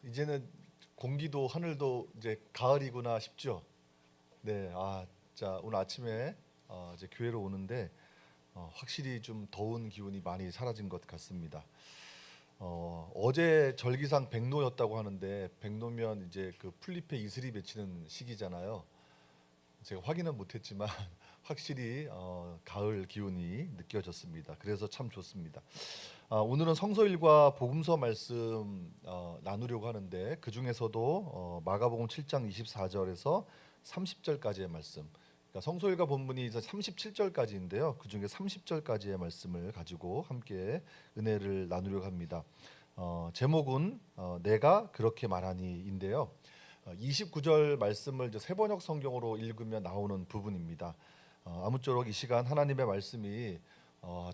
이제는 공기도 하늘도 이제 가을이구나 싶죠. 네, 자 오늘 아침에 이제 교회로 오는데 확실히 좀 더운 기운이 많이 사라진 것 같습니다. 어제 절기상 백로였다고 하는데 백로면 이제 그 풀잎에 이슬이 맺히는 시기잖아요. 제가 확인은 못했지만 확실히 가을 기운이 느껴졌습니다. 그래서 참 좋습니다. 오늘은 성서일과 복음서 말씀 나누려고 하는데 그 중에서도 마가복음 7장 24절에서 30절까지의 말씀. 그러니까 성서일과 본문이 이제 37절까지인데요. 그 중에 30절까지의 말씀을 가지고 함께 은혜를 나누려고 합니다. 제목은 내가 그렇게 말하니인데요. 29절 말씀을 이제 세번역 성경으로 읽으면 나오는 부분입니다. 아무쪼록 이 시간 하나님의 말씀이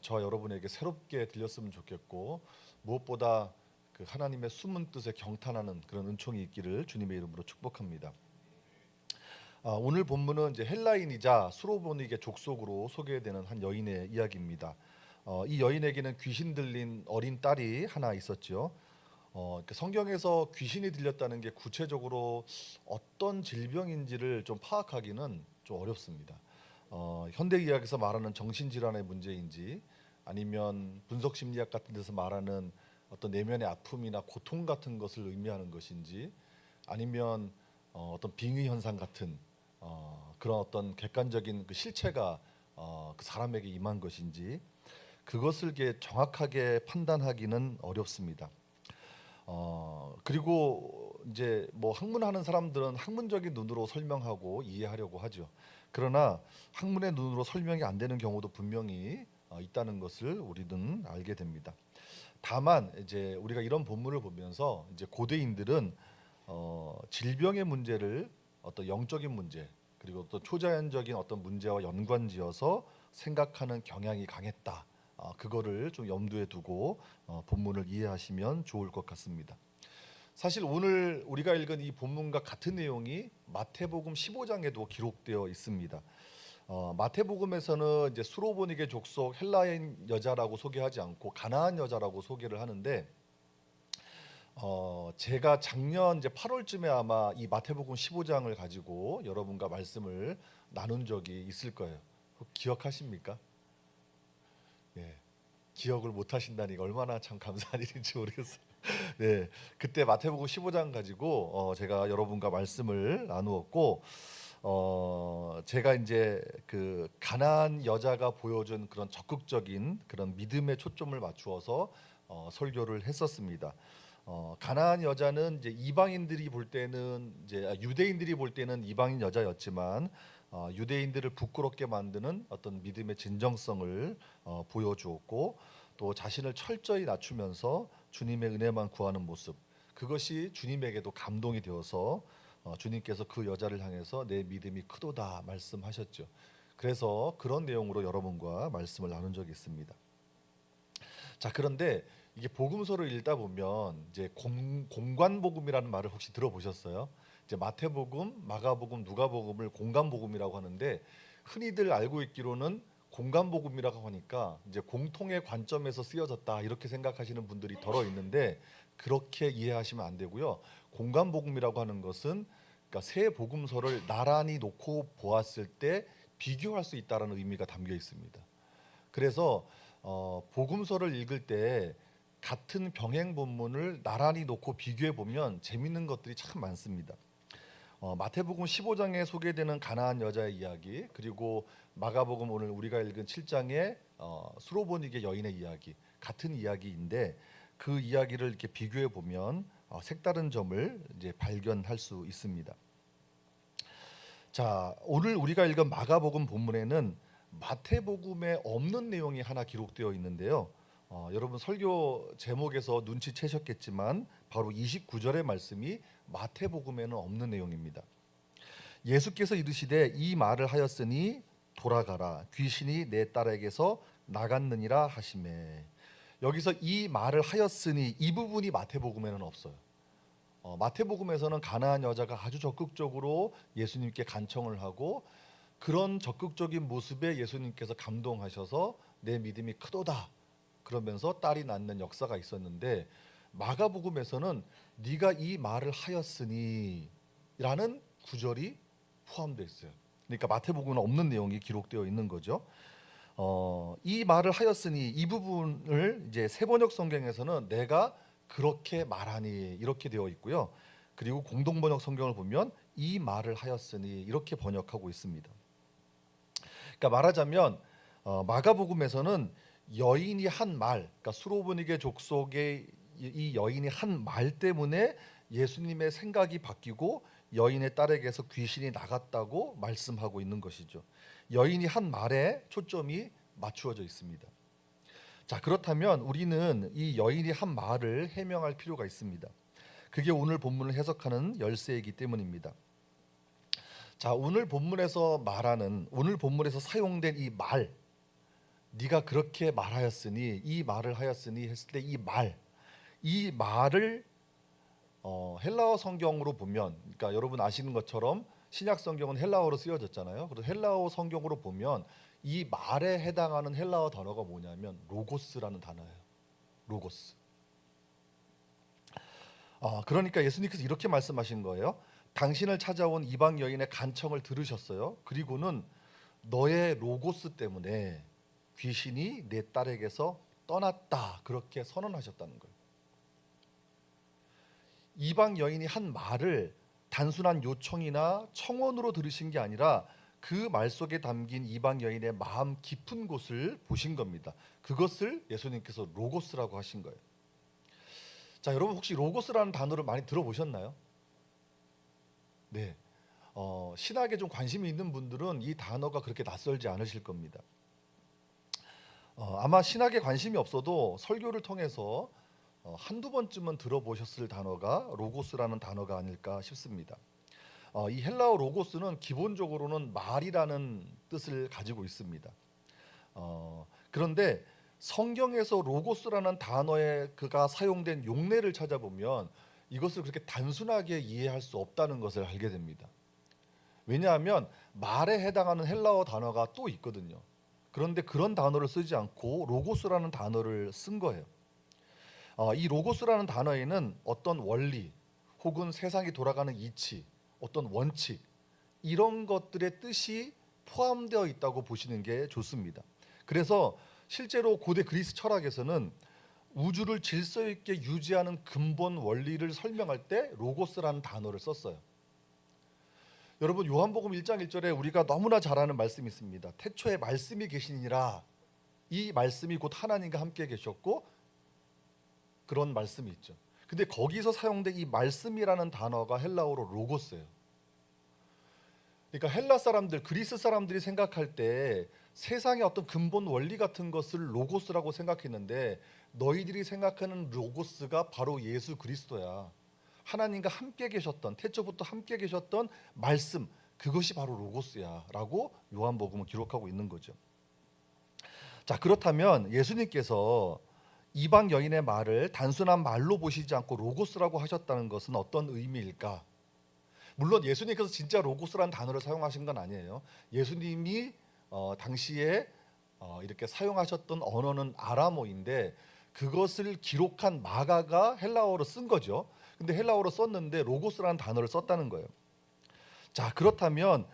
저와 여러분에게 새롭게 들렸으면 좋겠고 무엇보다 그 하나님의 숨은 뜻에 경탄하는 그런 은총이 있기를 주님의 이름으로 축복합니다. 오늘 본문은 이제 헬라인이자 수로보니게 족속으로 소개되는 한 여인의 이야기입니다. 이 여인에게는 귀신 들린 어린 딸이 하나 있었죠. 성경에서 귀신이 들렸다는 게 구체적으로 어떤 질병인지를 좀 파악하기는 좀 어렵습니다. 현대 의학에서 말하는 정신질환의 문제인지 아니면 분석심리학 같은 데서 말하는 어떤 내면의 아픔이나 고통 같은 것을 의미하는 것인지 아니면 어떤 빙의 현상 같은 그런 어떤 객관적인 그 실체가 그 사람에게 임한 것인지 그것을 정확하게 판단하기는 어렵습니다. 그리고 이제 뭐 학문하는 사람들은 학문적인 눈으로 설명하고 이해하려고 하죠. 그러나 학문의 눈으로 설명이 안 되는 경우도 분명히 있다는 것을 우리는 알게 됩니다. 다만 이제 우리가 이런 본문을 보면서 이제 고대인들은 질병의 문제를 어떤 영적인 문제 그리고 또 초자연적인 어떤 문제와 연관지어서 생각하는 경향이 강했다. 그거를 좀 염두에 두고 본문을 이해하시면 좋을 것 같습니다. 사실 오늘 우리가 읽은 이 본문과 같은 내용이 마태복음 15장에도 기록되어 있습니다. 마태복음에서는 이제 수로보니게 족속 헬라인 여자라고 소개하지 않고 가나안 여자라고 소개를 하는데 제가 작년 이제 8월쯤에 아마 이 마태복음 15장을 가지고 여러분과 말씀을 나눈 적이 있을 거예요. 기억하십니까? 네. 기억을 못 하신다니 얼마나 참 감사한 일인지 모르겠어요. 네, 그때 마태복음 15장 가지고 제가 여러분과 말씀을 나누었고 제가 이제 그 가나안 여자가 보여준 그런 적극적인 그런 믿음에 초점을 맞추어서 설교를 했었습니다. 가나안 여자는 이제 이방인들이 볼 때는 이제 유대인들이 볼 때는 이방인 여자였지만 유대인들을 부끄럽게 만드는 어떤 믿음의 진정성을 보여주었고 또 자신을 철저히 낮추면서 주님의 은혜만 구하는 모습 그것이 주님에게도 감동이 되어서 주님께서 그 여자를 향해서 내 믿음이 크도다 말씀하셨죠. 그래서 그런 내용으로 여러분과 말씀을 나눈 적이 있습니다. 자, 그런데 이게 복음서를 읽다 보면 이제 공관복음이라는 말을 혹시 들어보셨어요? 이제 마태복음, 마가복음, 누가복음을 공관복음이라고 하는데 흔히들 알고 있기로는 공관복음이라고 하니까 이제 공통의 관점에서 쓰여졌다 이렇게 생각하시는 분들이 덜어 있는데 그렇게 이해하시면 안 되고요. 공관복음이라고 하는 것은 그러니까 세 복음서를 나란히 놓고 보았을 때 비교할 수 있다라는 의미가 담겨 있습니다. 그래서 복음서를 읽을 때 같은 병행 본문을 나란히 놓고 비교해 보면 재밌는 것들이 참 많습니다. 마태복음 15장에 소개되는 가나안 여자의 이야기 그리고 마가복음 오늘 우리가 읽은 7장의 수로보니게 여인의 이야기 같은 이야기인데 그 이야기를 이렇게 비교해 보면 색다른 점을 이제 발견할 수 있습니다. 자, 오늘 우리가 읽은 마가복음 본문에는 마태복음에 없는 내용이 하나 기록되어 있는데요. 여러분 설교 제목에서 눈치채셨겠지만 바로 29절의 말씀이 마태복음에는 없는 내용입니다. 예수께서 이르시되 이 말을 하였으니 돌아가라 귀신이 내 딸에게서 나갔느니라 하시매. 여기서 이 말을 하였으니 이 부분이 마태복음에는 없어요. 마태복음에서는 가나안 여자가 아주 적극적으로 예수님께 간청을 하고 그런 적극적인 모습에 예수님께서 감동하셔서 내 믿음이 크도다 그러면서 딸이 낳는 역사가 있었는데 마가복음에서는 네가 이 말을 하였으니 라는 구절이 포함되어 있어요. 그러니까 마태복음은 없는 내용이 기록되어 있는 거죠. 이 말을 하였으니 이 부분을 이제 세번역 성경에서는 내가 그렇게 말하니 이렇게 되어 있고요. 그리고 공동번역 성경을 보면 이 말을 하였으니 이렇게 번역하고 있습니다. 그러니까 말하자면 마가복음에서는 여인이 한 말, 그러니까 수로보니게 족속의 이 여인이 한 말 때문에 예수님의 생각이 바뀌고 여인의 딸에게서 귀신이 나갔다고 말씀하고 있는 것이죠. 여인이 한 말에 초점이 맞추어져 있습니다. 자, 그렇다면 우리는 이 여인이 한 말을 해명할 필요가 있습니다. 그게 오늘 본문을 해석하는 열쇠이기 때문입니다. 자, 오늘 본문에서 사용된 이 말, 네가 그렇게 말하였으니 이 말을 하였으니 했을 때 이 말을 헬라어 성경으로 보면, 그러니까 여러분 아시는 것처럼 신약 성경은 헬라어로 쓰여졌잖아요. 그래서 헬라어 성경으로 보면 이 말에 해당하는 헬라어 단어가 뭐냐면 로고스라는 단어예요. 로고스. 그러니까 예수님께서 이렇게 말씀하신 거예요. 당신을 찾아온 이방 여인의 간청을 들으셨어요. 그리고는 너의 로고스 때문에 귀신이 내 딸에게서 떠났다. 그렇게 선언하셨다는 거예요. 이방 여인이 한 말을 단순한 요청이나 청원으로 들으신 게 아니라 그 말 속에 담긴 이방 여인의 마음 깊은 곳을 보신 겁니다. 그것을 예수님께서 로고스라고 하신 거예요. 자, 여러분 혹시 로고스라는 단어를 많이 들어보셨나요? 네. 신학에 좀 관심이 있는 분들은 이 단어가 그렇게 낯설지 않으실 겁니다. 아마 신학에 관심이 없어도 설교를 통해서 한두 번쯤은 들어보셨을 단어가 로고스라는 단어가 아닐까 싶습니다. 이 헬라어 로고스는 기본적으로는 말이라는 뜻을 가지고 있습니다. 그런데 성경에서 로고스라는 단어에 그가 사용된 용례를 찾아보면 이것을 그렇게 단순하게 이해할 수 없다는 것을 알게 됩니다. 왜냐하면 말에 해당하는 헬라어 단어가 또 있거든요. 그런데 그런 단어를 쓰지 않고 로고스라는 단어를 쓴 거예요. 이 로고스라는 단어에는 어떤 원리 혹은 세상이 돌아가는 이치, 어떤 원칙 이런 것들의 뜻이 포함되어 있다고 보시는 게 좋습니다. 그래서 실제로 고대 그리스 철학에서는 우주를 질서 있게 유지하는 근본 원리를 설명할 때 로고스라는 단어를 썼어요. 여러분 요한복음 1장 1절에 우리가 너무나 잘 아는 말씀이 있습니다. 태초에 말씀이 계시니라. 이 말씀이 곧 하나님과 함께 계셨고 그런 말씀이 있죠. 근데 거기서 사용된 이 말씀이라는 단어가 헬라어로 로고스예요. 그러니까 헬라 사람들, 그리스 사람들이 생각할 때 세상의 어떤 근본 원리 같은 것을 로고스라고 생각했는데 너희들이 생각하는 로고스가 바로 예수 그리스도야. 하나님과 함께 계셨던, 태초부터 함께 계셨던 말씀, 그것이 바로 로고스야 라고 요한복음은 기록하고 있는 거죠. 자, 그렇다면 예수님께서 이방 여인의 말을 단순한 말로 보시지 않고 로고스라고 하셨다는 것은 어떤 의미일까? 물론 예수님께서 진짜 로고스라는 단어를 사용하신 건 아니에요. 예수님이 당시에 이렇게 사용하셨던 언어는 아람어인데 그것을 기록한 마가가 헬라어로 쓴 거죠. 근데 헬라어로 썼는데 로고스라는 단어를 썼다는 거예요. 자, 그렇다면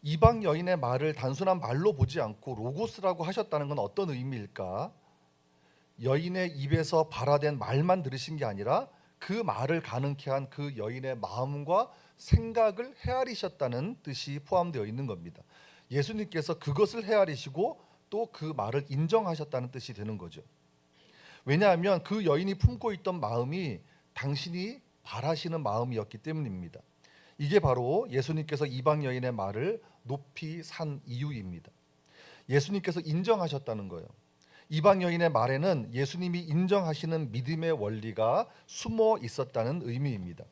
이방 여인의 말을 단순한 말로 보지 않고 로고스라고 하셨다는 건 어떤 의미일까? 여인의 입에서 발화된 말만 들으신 게 아니라 그 말을 가능케 한 그 여인의 마음과 생각을 헤아리셨다는 뜻이 포함되어 있는 겁니다. 예수님께서 그것을 헤아리시고 또 그 말을 인정하셨다는 뜻이 되는 거죠. 왜냐하면 그 여인이 품고 있던 마음이 당신이 바라시는 마음이었기 때문입니다. 이게 바로 예수님께서 이방 여인의 말을 높이 산 이유입니다. 예수님께서 인정하셨다는 거예요. 이방 여인의 말에는 예수님이 인정하시는 믿음의 원리가 숨어 있었다는 의미입니다.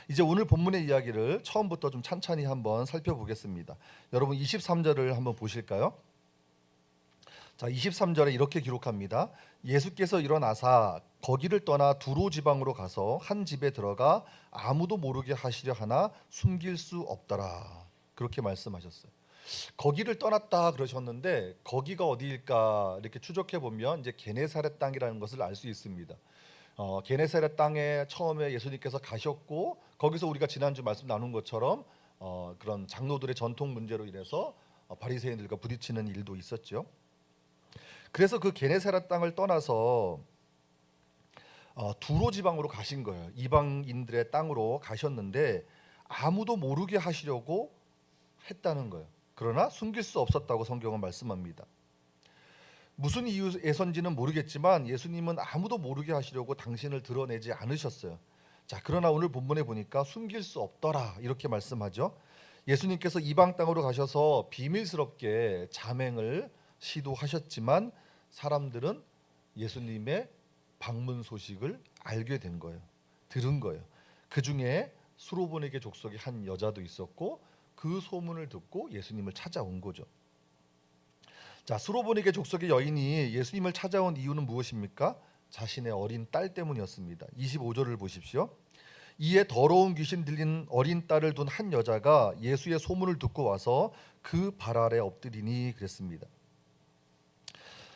이제 오늘 본문의 이야기를 처음부터 좀 찬찬히 한번 살펴보겠습니다. 여러분 23절을 한번 보실까요? 자, 23절에 이렇게 기록합니다. 예수께서 일어나사 거기를 떠나 두로 지방으로 가서 한 집에 들어가 아무도 모르게 하시려 하나 숨길 수 없더라. 그렇게 말씀하셨어요. 거기를 떠났다 그러셨는데 거기가 어디일까 이렇게 추적해 보면 이제 게네사렛 땅이라는 것을 알 수 있습니다. 게네사렛 땅에 처음에 예수님께서 가셨고 거기서 우리가 지난주 말씀 나눈 것처럼 그런 장로들의 전통 문제로 인해서 바리새인들과 부딪히는 일도 있었죠. 그래서 그 게네사렛 땅을 떠나서 두로 지방으로 가신 거예요. 이방인들의 땅으로 가셨는데 아무도 모르게 하시려고 했다는 거예요. 그러나 숨길 수 없었다고 성경은 말씀합니다. 무슨 이유에선지는 모르겠지만 예수님은 아무도 모르게 하시려고 당신을 드러내지 않으셨어요. 자, 그러나 오늘 본문에 보니까 숨길 수 없더라 이렇게 말씀하죠. 예수님께서 이방 땅으로 가셔서 비밀스럽게 자맹을 시도하셨지만 사람들은 예수님의 방문 소식을 알게 된 거예요. 들은 거예요. 그 중에 수로보니게 족속의 한 여자도 있었고 그 소문을 듣고 예수님을 찾아온 거죠. 자, 수로보니게 족속의 여인이 예수님을 찾아온 이유는 무엇입니까? 자신의 어린 딸 때문이었습니다. 25절을 보십시오. 이에 더러운 귀신 들린 어린 딸을 둔 한 여자가 예수의 소문을 듣고 와서 그 발 아래 엎드리니 그랬습니다.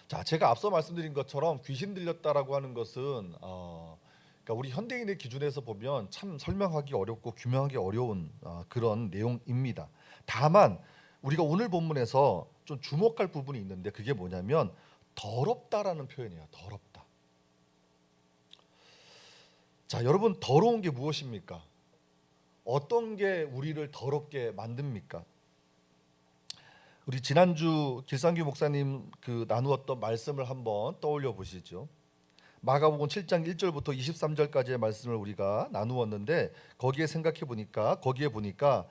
자, 제가 앞서 말씀드린 것처럼 귀신 들렸다라고 하는 것은 그러니까 우리 현대인의 기준에서 보면 참 설명하기 어렵고 규명하기 어려운 그런 내용입니다. 다만 우리가 오늘 본문에서 좀 주목할 부분이 있는데 그게 뭐냐면 더럽다라는 표현이에요. 더럽다. 자, 여러분 더러운 게 무엇입니까? 어떤 게 우리를 더럽게 만듭니까? 우리 지난주 길상규 목사님 나누었던 말씀을 한번 떠올려 보시죠. 마가복음 7장 1절부터 23절까지의 말씀을 우리가 나누었는데 거기에 보니까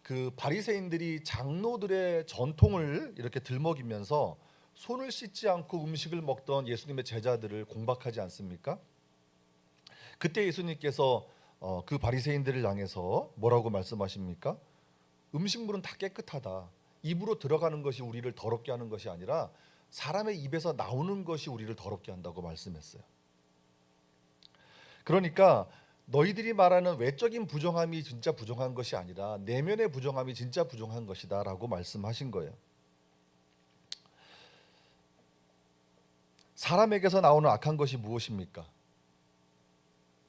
그 바리새인들이 장로들의 전통을 이렇게 들먹이면서 손을 씻지 않고 음식을 먹던 예수님의 제자들을 공박하지 않습니까? 그때 예수님께서 그 바리새인들을 향해서 뭐라고 말씀하십니까? 음식물은 다 깨끗하다. 입으로 들어가는 것이 우리를 더럽게 하는 것이 아니라 사람의 입에서 나오는 것이 우리를 더럽게 한다고 말씀했어요. 그러니까 너희들이 말하는 외적인 부정함이 진짜 부정한 것이 아니라 내면의 부정함이 진짜 부정한 것이다 라고 말씀하신 거예요. 사람에게서 나오는 악한 것이 무엇입니까?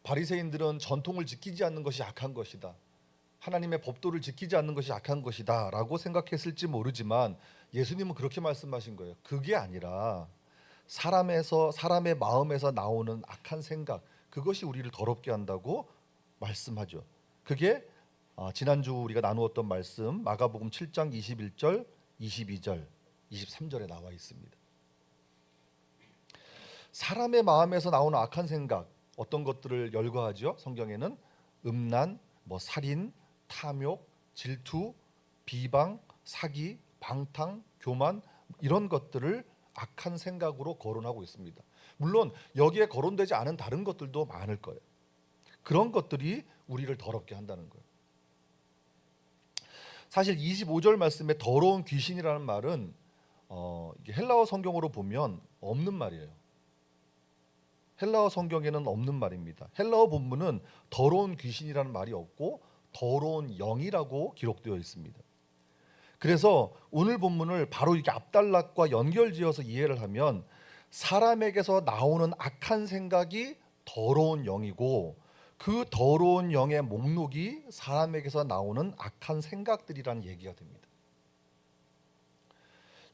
바리새인들은 전통을 지키지 않는 것이 악한 것이다. 하나님의 법도를 지키지 않는 것이 악한 것이다 라고 생각했을지 모르지만 예수님은 그렇게 말씀하신 거예요. 그게 아니라 사람의 마음에서 나오는 악한 생각, 그것이 우리를 더럽게 한다고 말씀하죠. 그게 지난주 우리가 나누었던 말씀 마가복음 7장 21절, 22절, 23절에 나와 있습니다. 사람의 마음에서 나오는 악한 생각, 어떤 것들을 열거하죠? 성경에는 음란, 살인, 탐욕, 질투, 비방, 사기, 방탕, 교만 이런 것들을 악한 생각으로 거론하고 있습니다. 물론 여기에 거론되지 않은 다른 것들도 많을 거예요. 그런 것들이 우리를 더럽게 한다는 거예요. 사실 25절 말씀에 더러운 귀신이라는 말은 이게 헬라어 성경으로 보면 없는 말이에요. 헬라어 성경에는 없는 말입니다. 헬라어 본문은 더러운 귀신이라는 말이 없고 더러운 영이라고 기록되어 있습니다. 그래서 오늘 본문을 바로 이렇게 앞단락과 연결지어서 이해를 하면 사람에게서 나오는 악한 생각이 더러운 영이고 그 더러운 영의 목록이 사람에게서 나오는 악한 생각들이라는 얘기가 됩니다.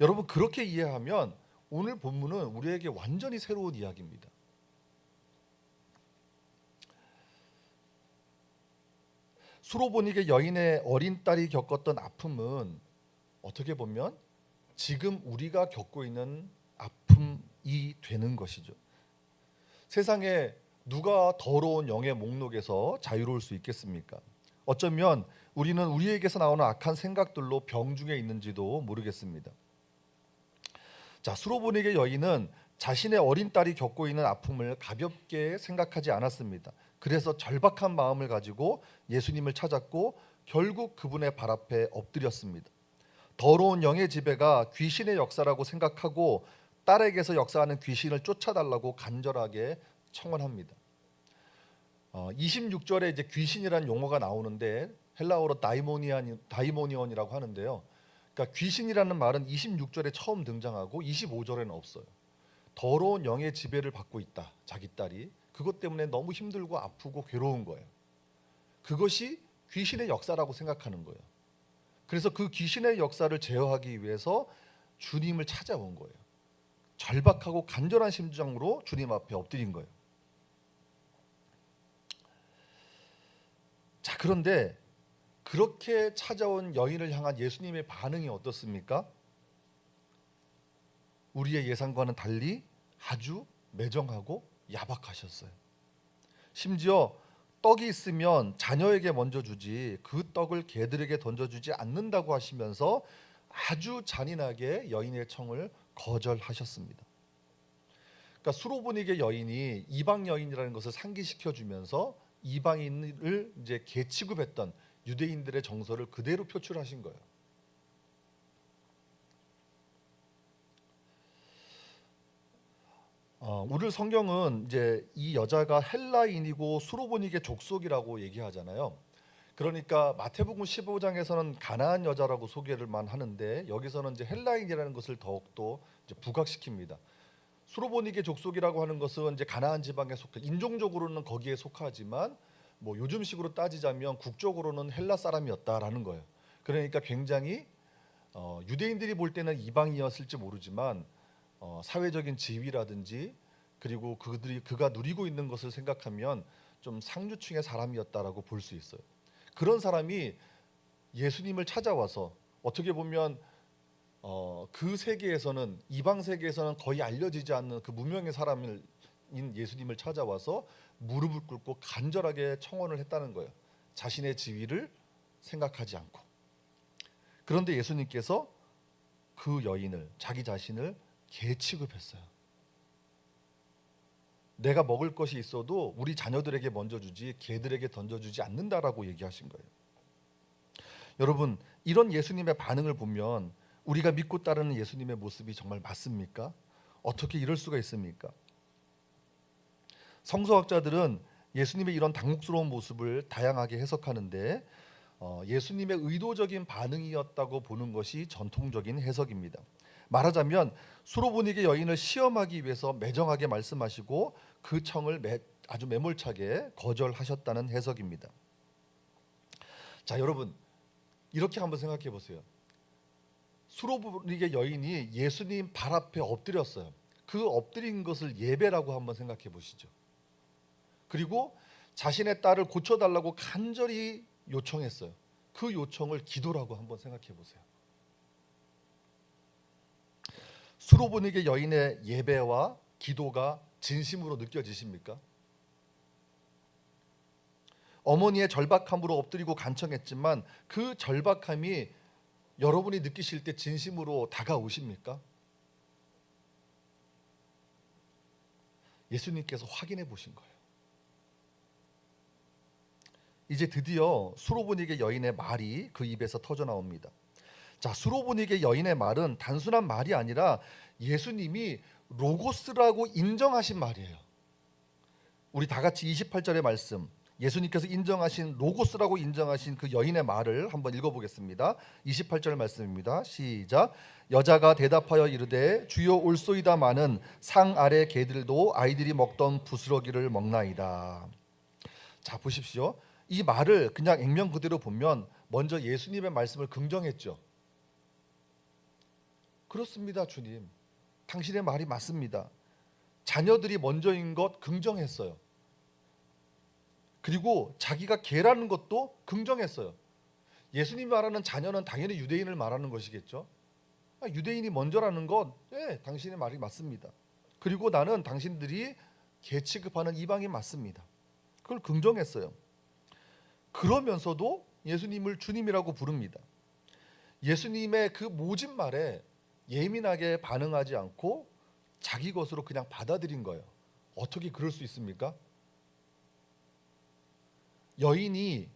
여러분 그렇게 이해하면 오늘 본문은 우리에게 완전히 새로운 이야기입니다. 수로보니게 여인의 어린 딸이 겪었던 아픔은 어떻게 보면 지금 우리가 겪고 있는 아픔이 되는 것이죠. 세상에 누가 더러운 영의 목록에서 자유로울 수 있겠습니까? 어쩌면 우리는 우리에게서 나오는 악한 생각들로 병중에 있는지도 모르겠습니다. 자, 수로보니게 여인은 자신의 어린 딸이 겪고 있는 아픔을 가볍게 생각하지 않았습니다. 그래서 절박한 마음을 가지고 예수님을 찾았고 결국 그분의 발 앞에 엎드렸습니다. 더러운 영의 지배가 귀신의 역사라고 생각하고 딸에게서 역사하는 귀신을 쫓아달라고 간절하게 청원합니다. 26절에 이제 귀신이라는 용어가 나오는데 헬라어로 다이모니온이라고 하는데요. 그러니까 귀신이라는 말은 26절에 처음 등장하고 25절에는 없어요. 더러운 영의 지배를 받고 있다. 자기 딸이. 그것 때문에 너무 힘들고 아프고 괴로운 거예요. 그것이 귀신의 역사라고 생각하는 거예요. 그래서 그 귀신의 역사를 제어하기 위해서 주님을 찾아온 거예요. 절박하고 간절한 심정으로 주님 앞에 엎드린 거예요. 자, 그런데 그렇게 찾아온 여인을 향한 예수님의 반응이 어떻습니까? 우리의 예상과는 달리 아주 매정하고 야박하셨어요. 심지어 떡이 있으면 자녀에게 먼저 주지 그 떡을 개들에게 던져주지 않는다고 하시면서 아주 잔인하게 여인의 청을 거절하셨습니다. 그러니까 수로보니게 여인이 이방 여인이라는 것을 상기시켜 주면서 이방인을 이제 개취급했던 유대인들의 정서를 그대로 표출하신 거예요. 오늘 성경은 이제 이 여자가 헬라인이고 수로보니게 족속이라고 얘기하잖아요. 그러니까 마태복음 15장에서는 가나안 여자라고 소개를만 하는데 여기서는 이제 헬라인이라는 것을 더욱더 이제 부각시킵니다. 수로보니게 족속이라고 하는 것은 이제 가나안 지방에 속해 인종적으로는 거기에 속하지만 뭐 요즘식으로 따지자면 국적으로는 헬라 사람이었다라는 거예요. 그러니까 굉장히 유대인들이 볼 때는 이방이었을지 모르지만 사회적인 지위라든지 그리고 그가 누리고 있는 것을 생각하면 좀 상류층의 사람이었다라고 볼 수 있어요. 그런 사람이 예수님을 찾아와서 어떻게 보면 그 세계에서는 이방 세계에서는 거의 알려지지 않는 그 무명의 사람인 예수님을 찾아와서 무릎을 꿇고 간절하게 청원을 했다는 거예요. 자신의 지위를 생각하지 않고. 그런데 예수님께서 그 여인을 자기 자신을 개 취급했어요. 내가 먹을 것이 있어도 우리 자녀들에게 먼저 주지 개들에게 던져주지 않는다라고 얘기하신 거예요. 여러분, 이런 예수님의 반응을 보면 우리가 믿고 따르는 예수님의 모습이 정말 맞습니까? 어떻게 이럴 수가 있습니까? 성서학자들은 예수님의 이런 당혹스러운 모습을 다양하게 해석하는데 예수님의 의도적인 반응이었다고 보는 것이 전통적인 해석입니다. 말하자면 수로보니게 여인을 시험하기 위해서 매정하게 말씀하시고 그 청을 아주 매몰차게 거절하셨다는 해석입니다. 자, 여러분 이렇게 한번 생각해 보세요. 수로보니게 여인이 예수님 발 앞에 엎드렸어요. 그 엎드린 것을 예배라고 한번 생각해 보시죠. 그리고 자신의 딸을 고쳐달라고 간절히 요청했어요. 그 요청을 기도라고 한번 생각해 보세요. 수로보니게 여인의 예배와 기도가 진심으로 느껴지십니까? 어머니의 절박함으로 엎드리고 간청했지만 그 절박함이 여러분이 느끼실 때 진심으로 다가오십니까? 예수님께서 확인해 보신 거예요. 이제 드디어 수로보니게 여인의 말이 그 입에서 터져 나옵니다. 자, 수로보니게 여인의 말은 단순한 말이 아니라 예수님이 로고스라고 인정하신 말이에요. 우리 다 같이 28절의 말씀, 예수님께서 인정하신 로고스라고 인정하신 그 여인의 말을 한번 읽어보겠습니다. 28절 말씀입니다. 시작. 여자가 대답하여 이르되 주여 올소이다마는 상 아래 개들도 아이들이 먹던 부스러기를 먹나이다. 자, 보십시오. 이 말을 그냥 액면 그대로 보면 먼저 예수님의 말씀을 긍정했죠. 그렇습니다, 주님. 당신의 말이 맞습니다. 자녀들이 먼저인 것 긍정했어요. 그리고 자기가 개라는 것도 긍정했어요. 예수님이 말하는 자녀는 당연히 유대인을 말하는 것이겠죠. 유대인이 먼저라는 건 당신의 말이 맞습니다. 그리고 나는 당신들이 개 취급하는 이방인 맞습니다. 그걸 긍정했어요. 그러면서도 예수님을 주님이라고 부릅니다. 예수님의 그 모진 말에 예민하게 반응하지 않고 자기 것으로 그냥 받아들인 거예요. 어떻게 그럴 수 있습니까? 여인이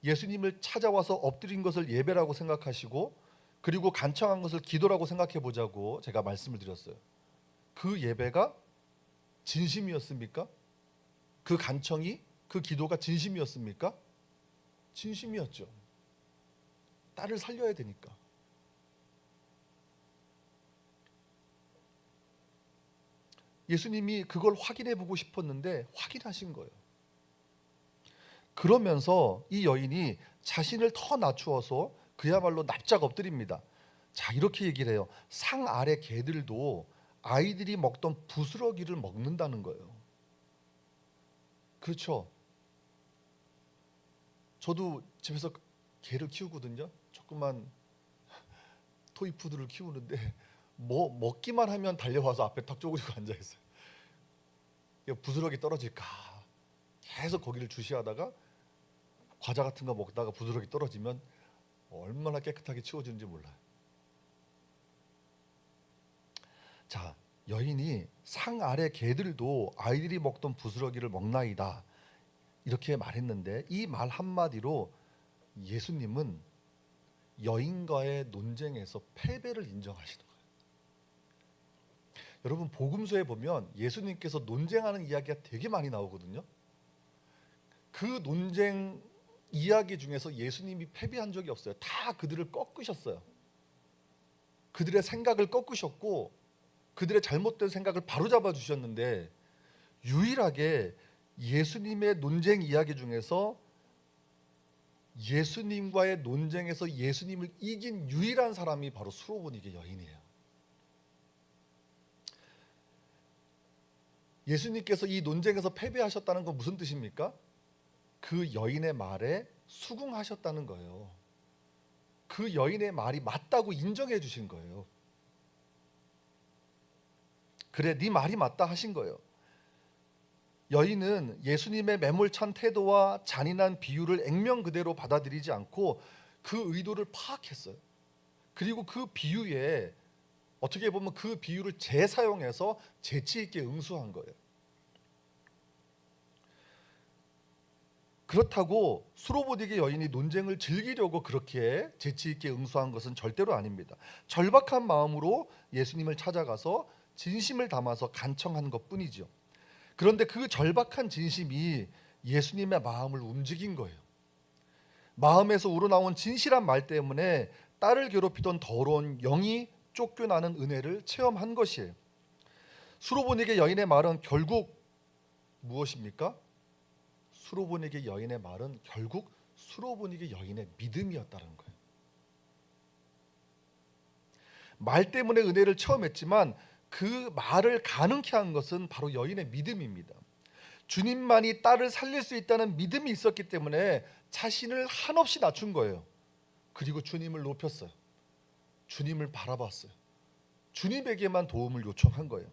예수님을 찾아와서 엎드린 것을 예배라고 생각하시고 그리고 간청한 것을 기도라고 생각해 보자고 제가 말씀을 드렸어요. 그 예배가 진심이었습니까? 그 간청이, 그 기도가 진심이었습니까? 진심이었죠. 딸을 살려야 되니까. 예수님이 그걸 확인해 보고 싶었는데 확인하신 거예요. 그러면서 이 여인이 자신을 더 낮추어서 그야말로 납작 엎드립니다. 자, 이렇게 얘기를 해요. 상 아래 개들도 아이들이 먹던 부스러기를 먹는다는 거예요. 그렇죠. 저도 집에서 개를 키우거든요. 조그만 토이푸드를 키우는데 먹기만 하면 달려와서 앞에 탁 쪼그리고 앉아 있어요. 부스러기 떨어질까 계속 거기를 주시하다가 과자 같은 거 먹다가 부스러기 떨어지면 얼마나 깨끗하게 치워지는지 몰라요. 자, 여인이 상 아래 개들도 아이들이 먹던 부스러기를 먹나이다 이렇게 말했는데, 이 말 한마디로 예수님은 여인과의 논쟁에서 패배를 인정하시는 거예요. 여러분, 복음서에 보면 예수님께서 논쟁하는 이야기가 되게 많이 나오거든요. 그 논쟁 이야기 중에서 예수님이 패배한 적이 없어요. 다 그들을 꺾으셨어요. 그들의 생각을 꺾으셨고 그들의 잘못된 생각을 바로잡아 주셨는데, 유일하게 예수님의 논쟁 이야기 중에서 예수님과의 논쟁에서 예수님을 이긴 유일한 사람이 바로 수로보니게 여인이에요. 예수님께서 이 논쟁에서 패배하셨다는 건 무슨 뜻입니까? 그 여인의 말에 수긍하셨다는 거예요. 그 여인의 말이 맞다고 인정해 주신 거예요. 그래, 네 말이 맞다 하신 거예요. 여인은 예수님의 매몰찬 태도와 잔인한 비유를 액면 그대로 받아들이지 않고 그 의도를 파악했어요. 그리고 그 비유에 어떻게 보면 그 비유를 재사용해서 재치 있게 응수한 거예요. 그렇다고 수로보디게 여인이 논쟁을 즐기려고 그렇게 재치 있게 응수한 것은 절대로 아닙니다. 절박한 마음으로 예수님을 찾아가서 진심을 담아서 간청한 것뿐이죠. 그런데 그 절박한 진심이 예수님의 마음을 움직인 거예요. 마음에서 우러나온 진실한 말 때문에 딸을 괴롭히던 더러운 영이 쫓겨나는 은혜를 체험한 것이에요. 수로보니게 여인의 말은 결국 무엇입니까? 수로보니게 여인의 말은 결국 수로보니게 여인의 믿음이었다는 거예요. 말 때문에 은혜를 체험했지만 그 말을 가능케 한 것은 바로 여인의 믿음입니다. 주님만이 딸을 살릴 수 있다는 믿음이 있었기 때문에 자신을 한없이 낮춘 거예요. 그리고 주님을 높였어요. 주님을 바라봤어요. 주님에게만 도움을 요청한 거예요.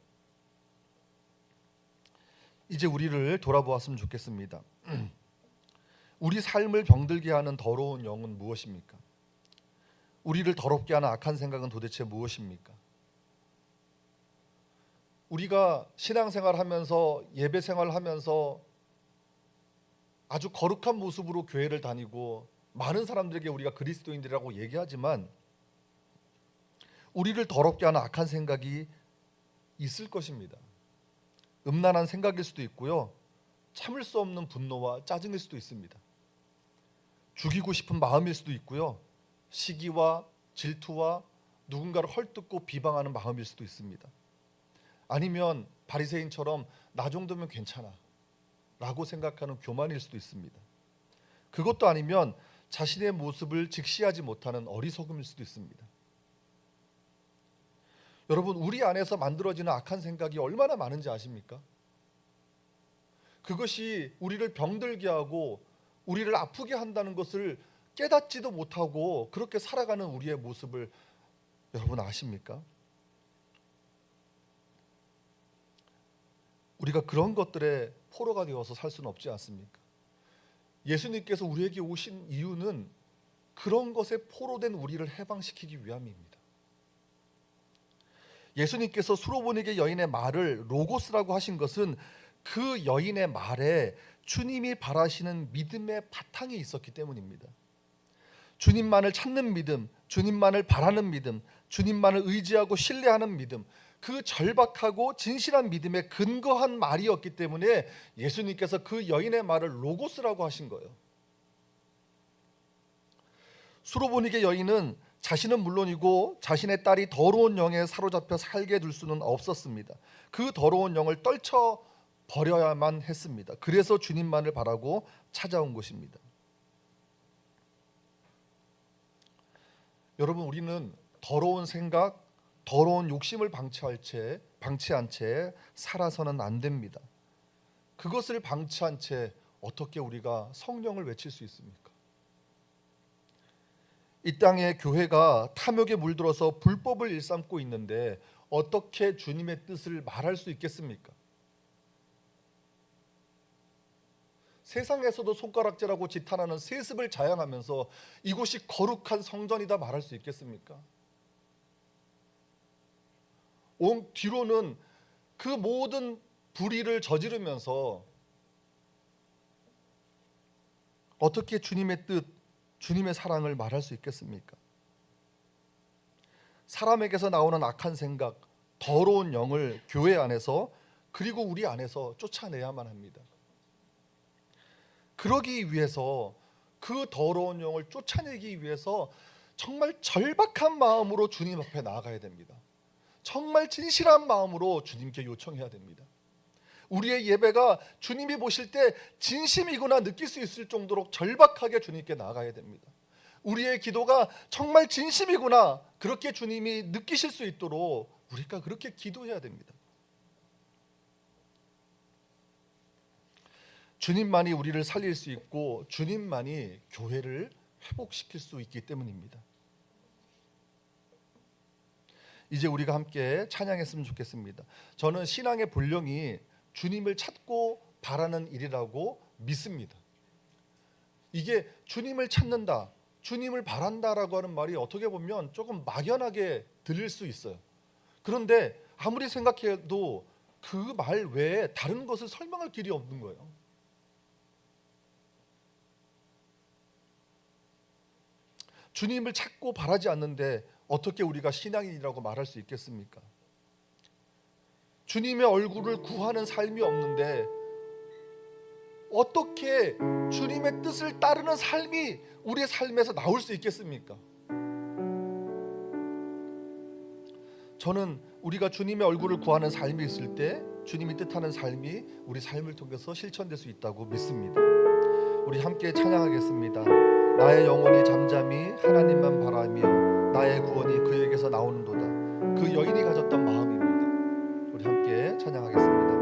이제 우리를 돌아보았으면 좋겠습니다. 우리 삶을 병들게 하는 더러운 영은 무엇입니까? 우리를 더럽게 하는 악한 생각은 도대체 무엇입니까? 우리가 신앙생활하면서 예배생활하면서 아주 거룩한 모습으로 교회를 다니고 많은 사람들에게 우리가 그리스도인들이라고 얘기하지만 우리를 더럽게 하는 악한 생각이 있을 것입니다. 음란한 생각일 수도 있고요, 참을 수 없는 분노와 짜증일 수도 있습니다. 죽이고 싶은 마음일 수도 있고요, 시기와 질투와 누군가를 헐뜯고 비방하는 마음일 수도 있습니다. 아니면 바리새인처럼 나 정도면 괜찮아 라고 생각하는 교만일 수도 있습니다. 그것도 아니면 자신의 모습을 직시하지 못하는 어리석음일 수도 있습니다. 여러분, 우리 안에서 만들어지는 악한 생각이 얼마나 많은지 아십니까? 그것이 우리를 병들게 하고 우리를 아프게 한다는 것을 깨닫지도 못하고 그렇게 살아가는 우리의 모습을 여러분 아십니까? 우리가 그런 것들의 포로가 되어서 살 수는 없지 않습니까? 예수님께서 우리에게 오신 이유는 그런 것에 포로된 우리를 해방시키기 위함입니다. 예수님께서 수로보니게 여인의 말을 로고스라고 하신 것은 그 여인의 말에 주님이 바라시는 믿음의 바탕이 있었기 때문입니다. 주님만을 찾는 믿음, 주님만을 바라는 믿음, 주님만을 의지하고 신뢰하는 믿음, 그 절박하고 진실한 믿음에 근거한 말이었기 때문에 예수님께서 그 여인의 말을 로고스라고 하신 거예요. 수로보니게 여인은 자신은 물론이고 자신의 딸이 더러운 영에 사로잡혀 살게 둘 수는 없었습니다. 그 더러운 영을 떨쳐 버려야만 했습니다. 그래서 주님만을 바라고 찾아온 것입니다. 여러분, 우리는 더러운 생각, 더러운 욕심을 방치한 채 살아서는 안 됩니다. 그것을 방치한 채 어떻게 우리가 성령을 외칠 수 있습니까? 이 땅의 교회가 탐욕에 물들어서 불법을 일삼고 있는데 어떻게 주님의 뜻을 말할 수 있겠습니까? 세상에서도 손가락질하고 지탄하는 세습을 자양하면서 이곳이 거룩한 성전이다 말할 수 있겠습니까? 뒤로는 그 모든 불의를 저지르면서 어떻게 주님의 뜻, 주님의 사랑을 말할 수 있겠습니까? 사람에게서 나오는 악한 생각, 더러운 영을 교회 안에서 그리고 우리 안에서 쫓아내야만 합니다. 그러기 위해서, 그 더러운 영을 쫓아내기 위해서 정말 절박한 마음으로 주님 앞에 나아가야 됩니다. 정말 진실한 마음으로 주님께 요청해야 됩니다. 우리의 예배가 주님이 보실 때 진심이구나 느낄 수 있을 정도로 절박하게 주님께 나아가야 됩니다. 우리의 기도가 정말 진심이구나 그렇게 주님이 느끼실 수 있도록 우리가 그렇게 기도해야 됩니다. 주님만이 우리를 살릴 수 있고 주님만이 교회를 회복시킬 수 있기 때문입니다. 이제 우리가 함께 찬양했으면 좋겠습니다. 저는 신앙의 본령이 주님을 찾고 바라는 일이라고 믿습니다. 이게 주님을 찾는다, 주님을 바란다라고 하는 말이 어떻게 보면 조금 막연하게 들릴 수 있어요. 그런데 아무리 생각해도 그 말 외에 다른 것을 설명할 길이 없는 거예요. 주님을 찾고 바라지 않는데 어떻게 우리가 신앙인이라고 말할 수 있겠습니까? 주님의 얼굴을 구하는 삶이 없는데 어떻게 주님의 뜻을 따르는 삶이 우리의 삶에서 나올 수 있겠습니까? 저는 우리가 주님의 얼굴을 구하는 삶이 있을 때 주님이 뜻하는 삶이 우리 삶을 통해서 실천될 수 있다고 믿습니다. 우리 함께 찬양하겠습니다. 나의 영혼이 잠잠히 하나님만 바라며 나의 구원이 그에게서 나오는도다. 그 여인이 가졌던 마음입니다. 우리 함께 찬양하겠습니다.